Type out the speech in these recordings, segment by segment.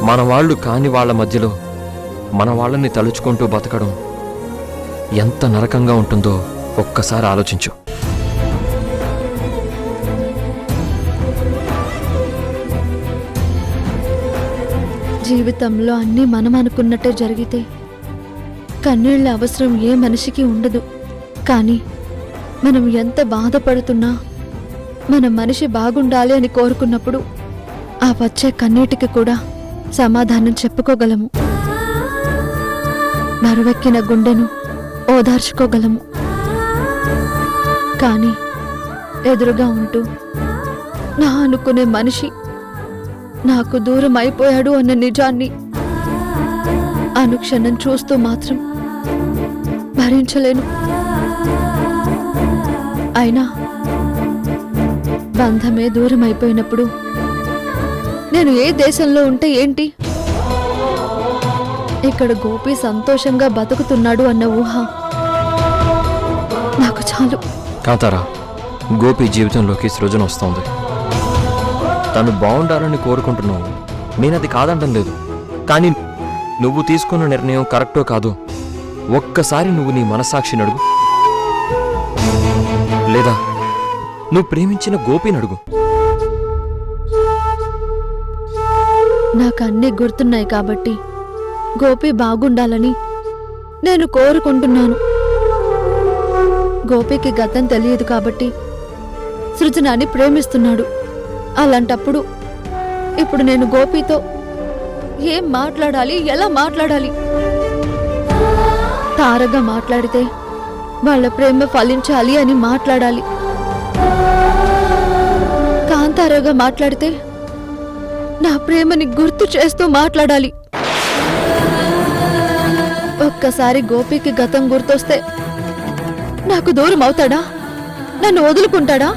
మన వాళ్ళు కాని వాళ్ళ మధ్యలో మన వాళ్ళని తలుచుకుంటూ బతకడం ఎంత నరకంగా ఉంటుందో ఒక్కసారి ఆలోచించు. జీవితంలో అన్నీ మనం అనుకున్నట్టే జరిగితే కన్నీళ్ళ అవసరం ఏ మనిషికి ఉండదు. కానీ మనం ఎంత బాధపడుతున్నా మన మనిషి బాగుండాలి అని కోరుకున్నప్పుడు ఆ వచ్చే కన్నీటికి కూడా సమాధానం చెప్పుకోగలము. బరువెక్కిన గుండెను ఓదార్చుకోగలము. కానీ ఎదురుగా ఉంటూ నా అనుకునే మనిషి నాకు దూరం అయిపోయాడు అన్న నిజాన్ని అనుక్షణం చూస్తూ మాత్రం భరించలేను. అయినా బంధమే దూరం అయిపోయినప్పుడు నేను ఏ దేశంలో ఉంటే ఏంటి? ఇక్కడ గోపి సంతోషంగా బతుకుతున్నాడు అన్న ఊహ నాకు చాలు. కాంతారా, గోపి జీవితంలోకి సృజన వస్తోంది. తను బాగుండాలని కోరుకుంటున్నావు, నేనది కాదంటం లేదు. కానీ నువ్వు తీసుకున్న నిర్ణయం కరెక్టో కాదో ఒక్కసారి నువ్వు నీ మనస్సాక్షిని అడుగు. లేదా నువ్వు ప్రేమించిన గోపిని అడుగు. నాకు అన్నీ గుర్తున్నాయి కాబట్టి గోపి బాగుండాలని నేను కోరుకుంటున్నాను. గోపికి గతం తెలియదు కాబట్టి సృజనాన్ని ప్రేమిస్తున్నాడు. అలాంటప్పుడు ఇప్పుడు నేను గోపితో ఏం మాట్లాడాలి, ఎలా మాట్లాడాలి? తారగా మాట్లాడితే వాళ్ళ ప్రేమ ఫలించాలి అని మాట్లాడాలి. కాంతారగా మాట్లాడితే నా ప్రేమని గుర్తు చేస్తూ మాట్లాడాలి. ఒక్కసారి గోపికి గతం గుర్తొస్తే నాకు దూరం అవుతాడా? నన్ను వదులుకుంటాడా?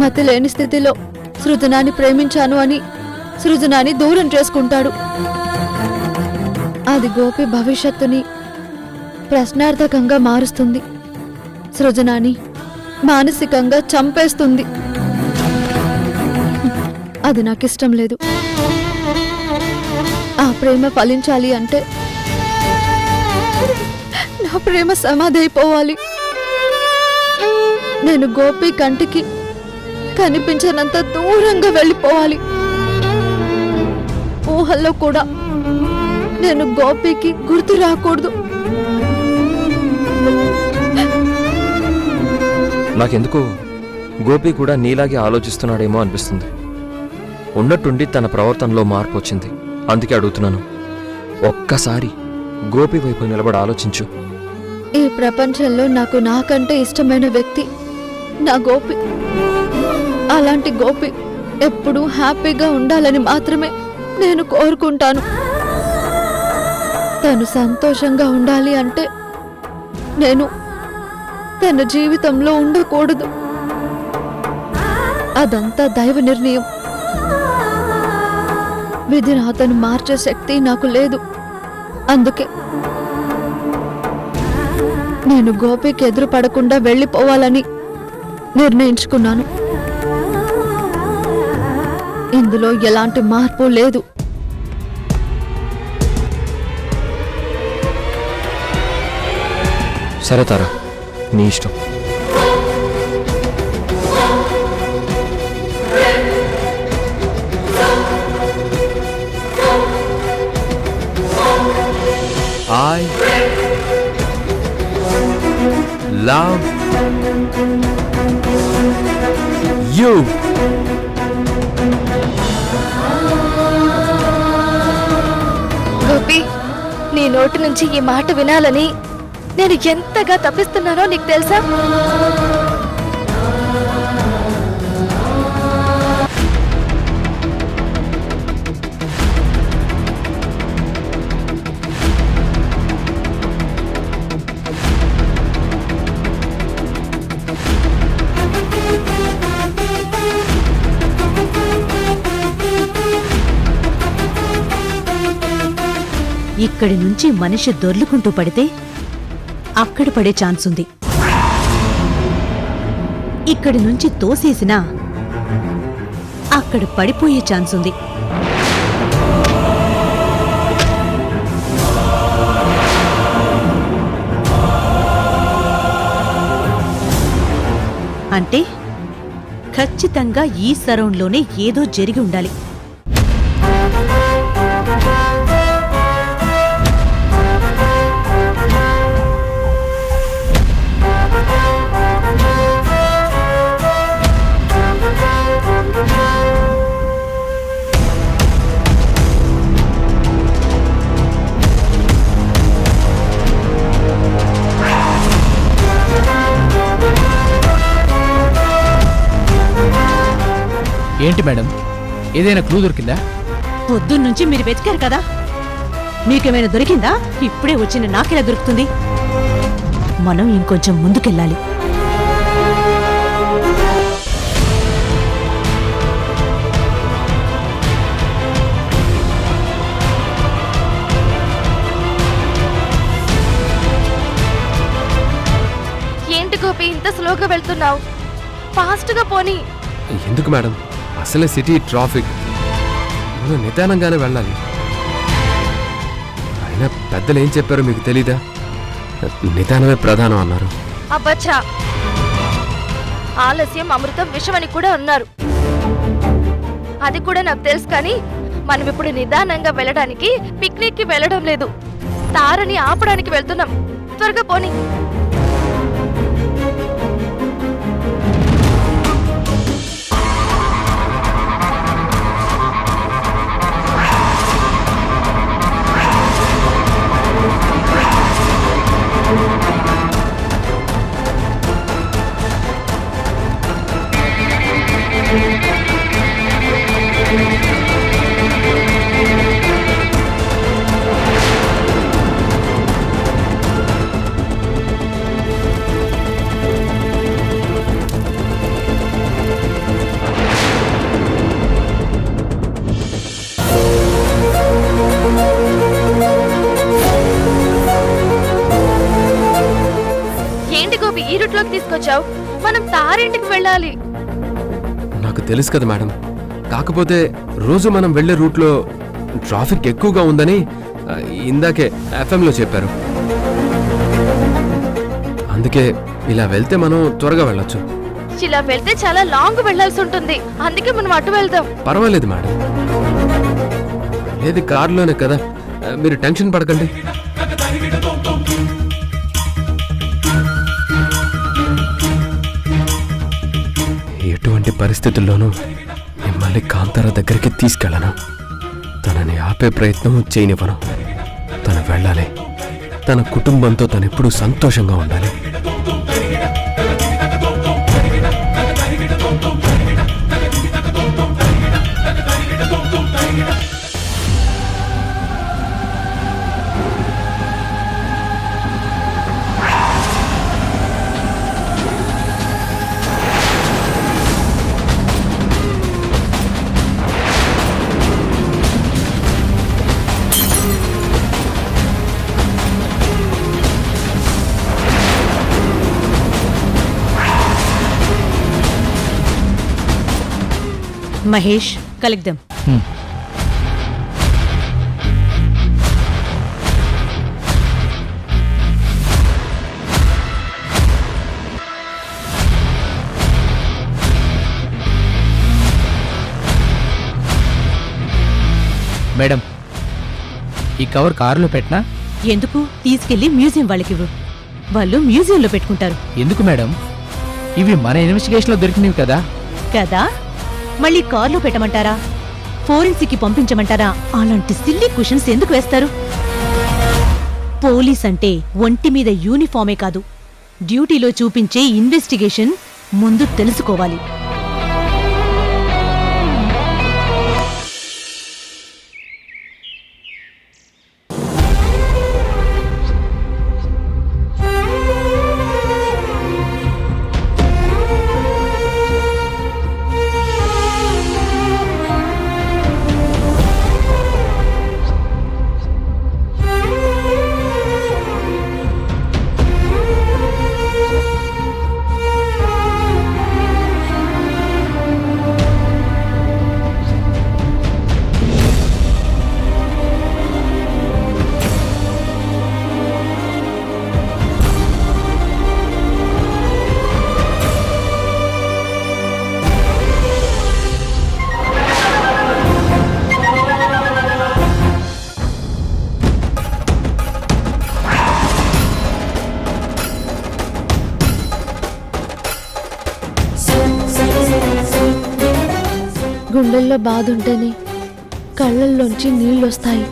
మతి లేని స్థితిలో సృజనాన్ని ప్రేమించాను అని సృజనాన్ని దూరం చేసుకుంటాడు. అది గోపి భవిష్యత్తుని ప్రశ్నార్థకంగా మారుస్తుంది. సృజనాన్ని మానసికంగా చంపేస్తుంది. అది నాకిష్టం లేదు. ఆ ప్రేమ ఫలించాలి అంటే నా ప్రేమ సమాధి అయిపోవాలి. నేను గోపి కంటికి కనిపించనంత దూరంగా వెళ్ళిపోవాలి. ఊహల్లో కూడా నేను గోపికి గుర్తు రాకూడదు. నాకెందుకు గోపి కూడా నీలాగే ఆలోచిస్తున్నాడేమో అనిపిస్తుంది. ఉన్నట్టుండి తన ప్రవర్తనలో మార్పు వచ్చింది. అందుకే అడుగుతున్నాను, ఒక్కసారి గోపి వైపు నిలబడి ఆలోచించు. ఈ ప్రపంచంలో నాకు నాకంటే ఇష్టమైన వ్యక్తి నా గోపి. అలాంటి గోపి ఎప్పుడూ హ్యాపీగా ఉండాలని మాత్రమే నేను కోరుకుంటాను. తను సంతోషంగా ఉండాలి అంటే నేను తన జీవితంలో ఉండకూడదు. అదంతా దైవ నిర్ణయం. విధిని అతను మార్చే శక్తి నాకు లేదు. అందుకే నేను గోపికి ఎదురు పడకుండా వెళ్ళిపోవాలని నిర్ణయించుకున్నాను. ఇందులో ఎలాంటి మార్పు లేదు. సరే తారా, నీ ఇష్టం. I love you. గోపి, నీ నోటి నుంచి ఈ మాట వినాలని నేను ఎంతగా తప్పిస్తున్నానో నీకు తెలుసా? ఇక్కడి నుంచి మనిషి దొర్లుకుంటూ పడితే అక్కడ పడే ఛాన్స్ ఉంది. ఇక్కడి నుంచి తోసేసినా అక్కడ పడిపోయే ఛాన్స్ ఉంది. అంటే ఖచ్చితంగా ఈ సరౌండ్లోనే ఏదో జరిగి ఉండాలి. ఏంటి మేడం, ఏదైనా క్లూ దొరికిందా? పొద్దున్నుంచి మీరు వెతికారు కదా, మీకేమైనా దొరికిందా? ఇప్పుడే వచ్చిన నాకెలా దొరుకుతుంది? మనం ఇంకొంచెం ముందుకెళ్ళాలి. ఏంటి గోపి ఇంత స్లోగా వెళ్తున్నావు? ఫాస్ట్గా పోనీ. ఎందుకు మేడం, అసలే సిటీ ట్రాఫిక్, మనం నిదానంగానే వెళ్ళాలి. అయినా పెద్దలు ఏం చెప్పారో మీకు తెలీదా? నిదానమే ప్రధానం అన్నారు. అబ్బచ్చా, ఆలస్యం అమృతం విషమని కూడా అన్నారు. అది కూడా నాకు తెలుసు, కానీ మనం ఇప్పుడు నిదానంగా వెళ్ళడానికి పిక్నిక్ కి వెళ్ళడం లేదు, తారని ఆపడానికి వెళ్తున్నాం. త్వరగా పోనీ. ఈ రూట్లోకి తీసుకొచ్చావు, మనం తారింటికి వెళ్ళాలి. నాకు తెలుసు కదా మేడం, కాకపోతే రోజు మనం వెళ్ళే రూట్లో ట్రాఫిక్ ఎక్కువగా ఉందని ఇందాకే ఎఫ్ఎంలో చెప్పారు. అందుకే ఇలా వెళ్తే మనం త్వరగా వెళ్ళొచ్చు. ఇలా వెళ్తే చాలా లాంగ్ వెళ్ళాల్సి ఉంటుంది, అందుకే మనం అటు వెళ్దాం. పర్వాలేదు మేడం, లేదు కారులోనే కదా, మీరు టెన్షన్ పడకండి. ఎటువంటి పరిస్థితుల్లోనూ మిమ్మల్ని కాంతార దగ్గరికి తీసుకెళ్ళను. తనని ఆపే ప్రయత్నం చేయనివ్వను. తను వెళ్ళాలి, తన కుటుంబంతో తను ఎప్పుడూ సంతోషంగా ఉండాలి. మహేష్, కలుద్దాం. మేడం, ఈ కవర్ కారులో పెట్టినా? ఎందుకు? తీసుకెళ్లి మ్యూజియం వాళ్ళకివ్వు, వాళ్ళు మ్యూజియంలో పెట్టుకుంటారు. ఎందుకు మేడం? ఇవి మన ఇన్వెస్టిగేషన్లో దొరికినవి కదా. కదా, మళ్ళీ కార్లో పెట్టమంటారా, ఫోరెన్సిక్ కి పంపించమంటారా? అలాంటి సిల్లీ క్వశ్చన్స్ ఎందుకు వేస్తారు? పోలీస్ అంటే ఒంటి మీద యూనిఫామే కాదు, డ్యూటీలో చూపించే ఇన్వెస్టిగేషన్ ముందు తెలుసుకోవాలి. గుండెల్లో బాధ ఉంటేనే కళ్ళల్లోంచి నీళ్ళొస్తాయి.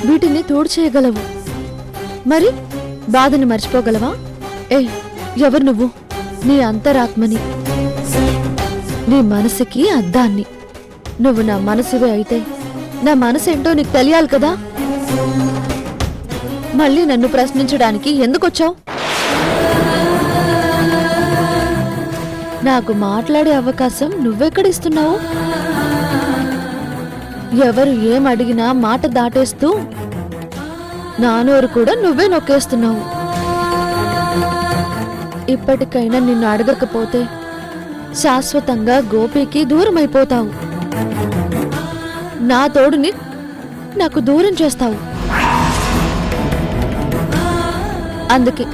వీటిని తోడ్చేయగలవు, మరి బాధని మర్చిపోగలవా? ఏయ్, ఎవరు నువ్వు? నీ అంతరాత్మని, నీ మనసుకి అద్దాన్ని. నువ్వు నా మనసువే అయితే నా మనసు ఏంటో నీకు తెలియాలి కదా. మళ్ళీ నన్ను ప్రశ్నించడానికి ఎందుకొచ్చావు? నాకు మాట్లాడే అవకాశం నువ్వెక్కడిస్తున్నావు? ఎవరు ఏం అడిగినా మాట దాటేస్తూ నా నోరు కూడా నువ్వే నొక్కేస్తున్నావు. ఇప్పటికైనా నిన్ను అడగకపోతే శాశ్వతంగా గోపికి దూరమైపోతావు. నా తోడుని నాకు దూరం చేస్తావు. అందుకే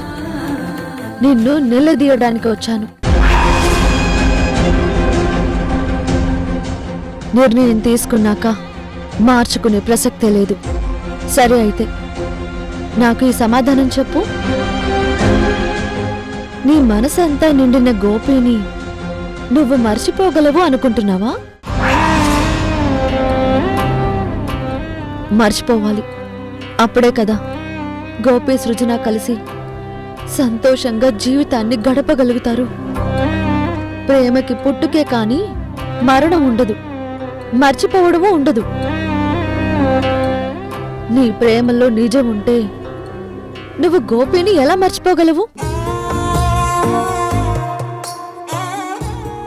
నిన్ను నిలదీయడానికి వచ్చాను. నిర్ణయం తీసుకున్నాక మార్చుకునే ప్రసక్తే లేదు. సరే అయితే నాకు ఈ సమాధానం చెప్పు. నీ మనసంతా నిండిన గోపిని నువ్వు మర్చిపోగలవు అనుకుంటున్నావా? మర్చిపోవాలి. అప్పుడే కదా గోపి సృజన కలిసి సంతోషంగా జీవితాన్ని గడపగలుగుతారు. ప్రేమకి పుట్టుకే కాని మరణం ఉండదు, మర్చిపోవడమూ ఉండదు. నీ ప్రేమలో నిజం ఉంటే నువ్వు గోపిని ఎలా మర్చిపోగలవు?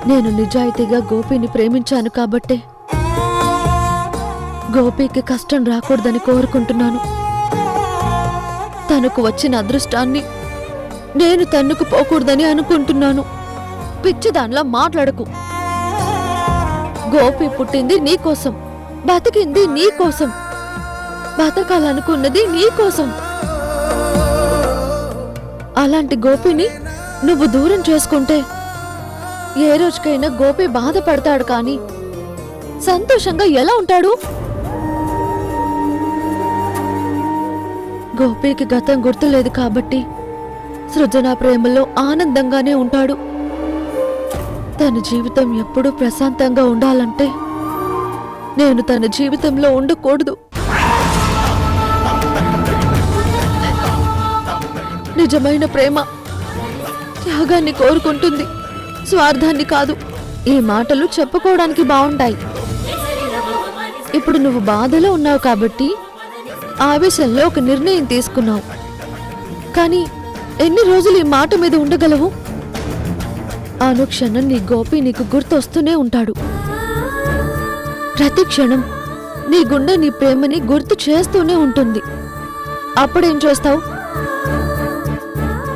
నేను నిజాయితీగా గోపిని ప్రేమించాను కాబట్టే గోపికి కష్టం రాకూడదని కోరుకుంటున్నాను. తనకు వచ్చిన అదృష్టాన్ని నేను తన్నుకు పోకూడదని అనుకుంటున్నాను. పిచ్చిదానిలా మాట్లాడకు. గోపి పుట్టింది నీకోసం, బతికింది నీకోసం, బతకాలనుకున్నది నీకోసం. అలాంటి గోపిని నువ్వు దూరం చేసుకుంటే ఏ రోజుకైనా గోపి బాధపడతాడు కానీ సంతోషంగా ఎలా ఉంటాడు? గోపికి గతం గుర్తులేదు కాబట్టి సృజన ప్రేమలో ఆనందంగానే ఉంటాడు. తన జీవితం ఎప్పుడూ ప్రశాంతంగా ఉండాలంటే నేను తన జీవితంలో ఉండకూడదు. నిజమైన ప్రేమ త్యాగాన్ని కోరుకుంటుంది, స్వార్థాన్ని కాదు. ఈ మాటలు చెప్పుకోవడానికి బాగుంటాయి. ఇప్పుడు నువ్వు బాధలో ఉన్నావు కాబట్టి ఆవేశంలో ఒక నిర్ణయం తీసుకున్నావు. కానీ ఎన్ని రోజులు ఈ మాట మీద ఉండగలవు? అనుక్షణం నీ గోపి నీకు గుర్తొస్తూనే ఉంటాడు. ప్రతి క్షణం నీ గుండె నీ ప్రేమని గుర్తు చేస్తూనే ఉంటుంది. అప్పుడేం చేస్తావు?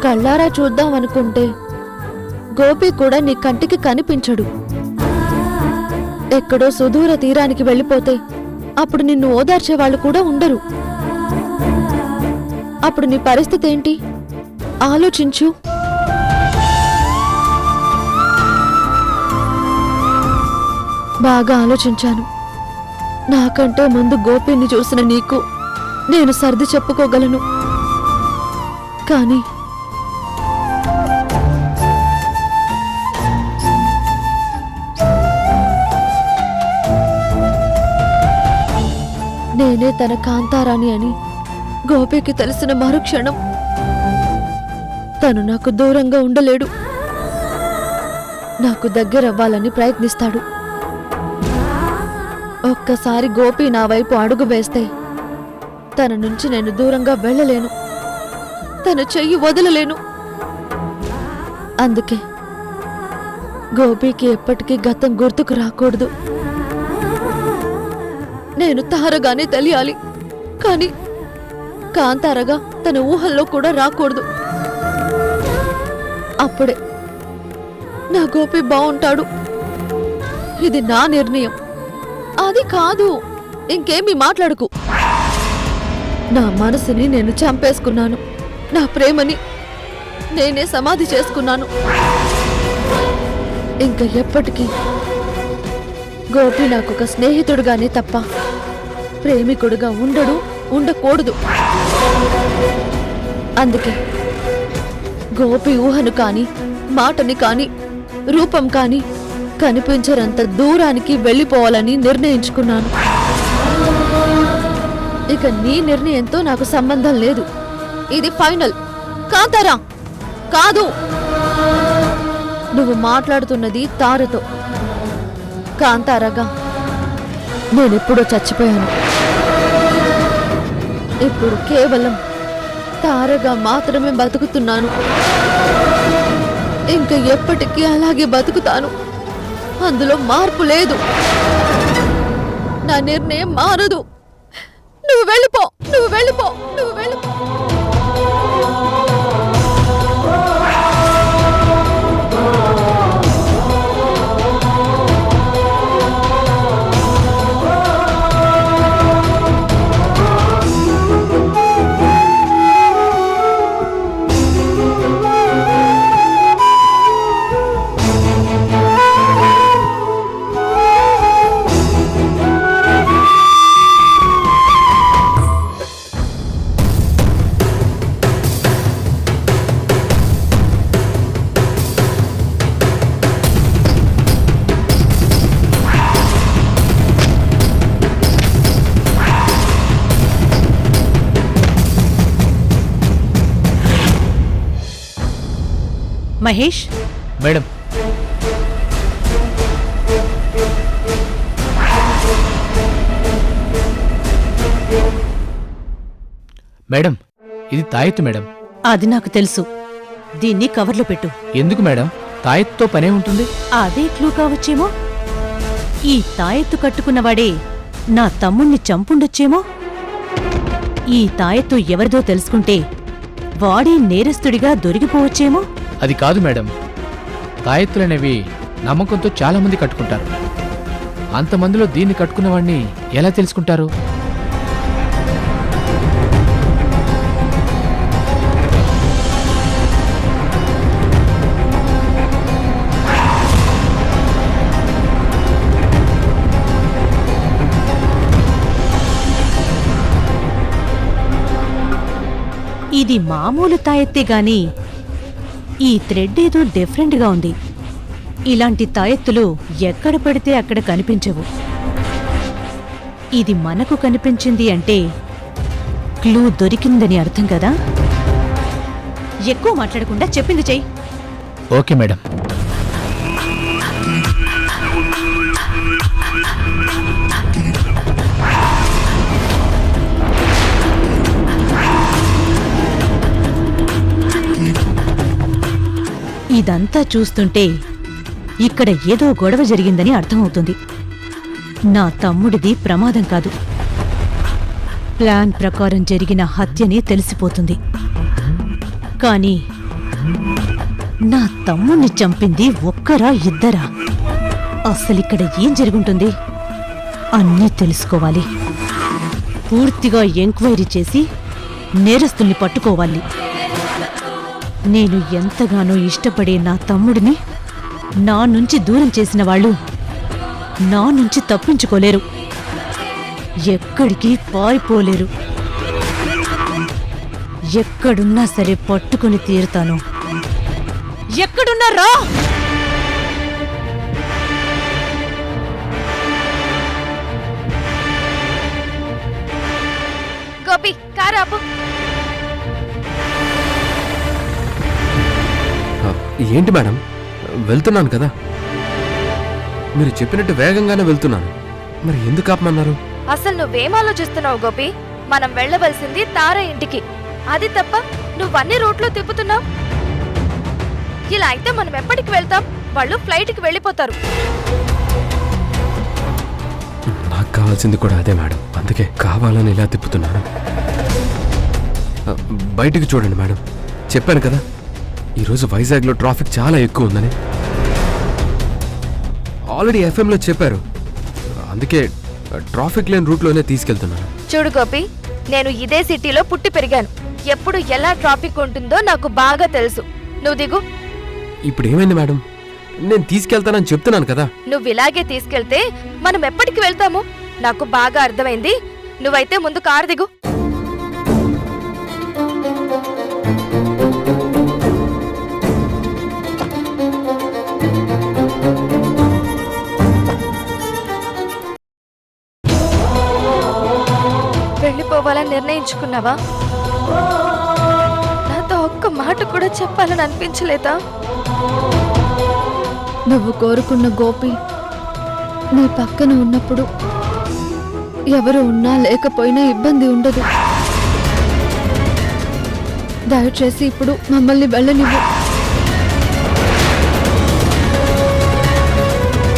కళ్ళారా చూద్దాం అనుకుంటే గోపి కూడా నీ కంటికి కనిపించడు. ఎక్కడో సుదూర తీరానికి వెళ్ళిపోతే అప్పుడు నిన్ను ఓదార్చే వాళ్ళు కూడా ఉండరు. అప్పుడు నీ పరిస్థితి ఏంటి? ఆలోచించు. బాగా ఆలోచించాను. నాకంటే ముందు గోపిని చూసిన నీకు నేను సర్ది చెప్పుకోగలను. కానీ నేనే తన కాంతారాణి అని గోపికి తెలిసిన మరుక్షణం తను నాకు దూరంగా ఉండలేడు. నాకు దగ్గరవ్వాలని ప్రయత్నిస్తాడు. ఒక్కసారి గోపి నా వైపు అడుగు వేస్తే తన నుంచి నేను దూరంగా వెళ్ళలేను, తన చెయ్యి వదలలేను. అందుకే గోపికి ఎప్పటికీ గతం గుర్తుకు రాకూడదు. నేను తారగానే తెలియాలి, కానీ కాంతారగా తన ఊహల్లో కూడా రాకూడదు. అప్పుడే నా గోపి బాగుంటాడు. ఇది నా నిర్ణయం. అది కాదు, ఇంకేమీ మాట్లాడకు. నా మనసుని నేను చంపేసుకున్నాను. నా ప్రేమని నేనే సమాధి చేసుకున్నాను. ఇంకా ఎప్పటికీ గోపి నాకొక స్నేహితుడుగానే తప్ప ప్రేమికుడుగా ఉండకూడదు. అందుకే గోపి ఊహను కాని, మాటని కాని, రూపం కాని కనిపించరంత దూరానికి వెళ్ళిపోవాలని నిర్ణయించుకున్నాను. ఇక నీ నిర్ణయంతో నాకు సంబంధం లేదు. ఇది ఫైనల్. కాంతారా, కాదు, నువ్వు మాట్లాడుతున్నది తారతో. కాంతారాగా నేనెప్పుడో చచ్చిపోయాను. ఇప్పుడు కేవలం తారగా మాత్రమే బతుకుతున్నాను. ఇంకా ఎప్పటికీ అలాగే బతుకుతాను. అందులో మార్పు లేదు. నా నిర్ణయం మారదు. నువ్వు వెళ్ళిపో, నువ్వు వెళ్ళిపో, నువ్వు వెళ్ళిపో. మహేష్, మేడం, మేడం, ఇది తాయెత్తు మేడం. అది నాకు తెలుసు. దీన్ని కవర్లో పెట్టు. ఎందుకు మేడం? తాయెత్తుతో పనే ఉంటుంది. అదే క్లూ కావచ్చేమో. ఈ తాయెత్తు కట్టుకున్నవాడే నా తమ్ముణ్ణి చంపుండొచ్చేమో. ఈ తాయెత్తు ఎవరిదో తెలుసుకుంటే వాడే నేరస్తుడిగా దొరికిపోవచ్చేమో. అది కాదు మేడం, తాయెత్తులనేవి నమ్మకంతో చాలా మంది కట్టుకుంటారు. అంతమందిలో దీన్ని కట్టుకున్నవాణ్ణి ఎలా తెలుసుకుంటారు? ఇది మామూలు తాయెత్తే గాని ఈ థ్రెడ్ ఏదో డిఫరెంట్గా ఉంది. ఇలాంటి తాయెత్తులు ఎక్కడ పడితే అక్కడ కనిపించవు. ఇది మనకు కనిపించింది అంటే క్లూ దొరికిందని అర్థం కదా. ఎక్కువ మాట్లాడకుండా చెప్పింది చెయ్యి. Okay madam. ఇదంతా చూస్తుంటే ఇక్కడ ఏదో గొడవ జరిగిందని అర్థమవుతుంది. నా తమ్ముడిది ప్రమాదం కాదు, ప్లాన్ ప్రకారం జరిగిన హత్యని తెలిసిపోతుంది. కానీ నా తమ్ముణ్ణి చంపింది ఒక్కరా ఇద్దరా? అసలిక్కడ ఏం జరుగుంటుంది? అన్నీ తెలుసుకోవాలి. పూర్తిగా ఎంక్వైరీ చేసి నేరస్తుల్ని పట్టుకోవాలి. నేను ఎంతగానో ఇష్టపడే నా తమ్ముడిని నా నుంచి దూరం చేసిన వాళ్ళు నా నుంచి తప్పించుకోలేరు, ఎక్కడికి పారిపోలేరు. ఎక్కడున్నా సరే పట్టుకుని తీరుతాను. ఎక్కడున్నారా? గోపి, కారు ఆపు. ఏంటి మేడం, వెళ్తున్నాను కదా. మీరు చెప్పినట్టు వేగంగానే వెళ్తున్నాను. మరి ఎందుకు ఆపమన్నారు? అసలు నువ్వేం ఆలోచిస్తున్నావు గోపి? మనం వెళ్ళవలసింది తార ఇంటికి. అది తప్ప నువ్వన్నీ రూట్లో తిప్పుతున్నావు. ఇలా అయితే మనం ఎప్పటికి వెళ్తాం? వాళ్ళు ఫ్లైట్కి వెళ్ళిపోతారు. నాకు కావాల్సింది కూడా అదే మేడం. అందుకే కావాలని ఇలా తిప్పుతున్నాను. బయటికి చూడండి మేడం. చెప్పాను కదా, ఈరోజు వైజాగ్లో ట్రాఫిక్ చాలా ఎక్కువ ఉందని. ఆల్రెడీ ఎఫ్ఎంలో చెప్పారు. అందుకే ట్రాఫిక్ లేని రూట్లోనే తీసుకెళ్తున్నాను. చూడు గోపి, నేను ఇదే సిటీలో పుట్టి పెరిగాను. ఎప్పుడు ఎలా ట్రాఫిక్ ఉంటుందో నాకు బాగా తెలుసు. నువ్వు దిగు. ఇప్పుడు ఏమైంది మేడం? నేను తీసుకెళ్తానని చెప్తున్నాను కదా. నువ్వు ఇలాగే తీసుకెళ్తే మనం ఎప్పటికి వెళ్తాము? నాకు బాగా అర్థమైంది. నువ్వైతే ముందు కారు దిగు. నిర్ణయించుకున్నావా? నాతో ఒక్క మాట కూడా చెప్పాలని అనిపించలేదా? నువ్వు కోరుకున్న గోపి నీ పక్కన ఉన్నప్పుడు ఎవరు ఉన్నా లేకపోయినా ఇబ్బంది ఉండదు. దయచేసి ఇప్పుడు మమ్మల్ని వెళ్ళనివ్వు.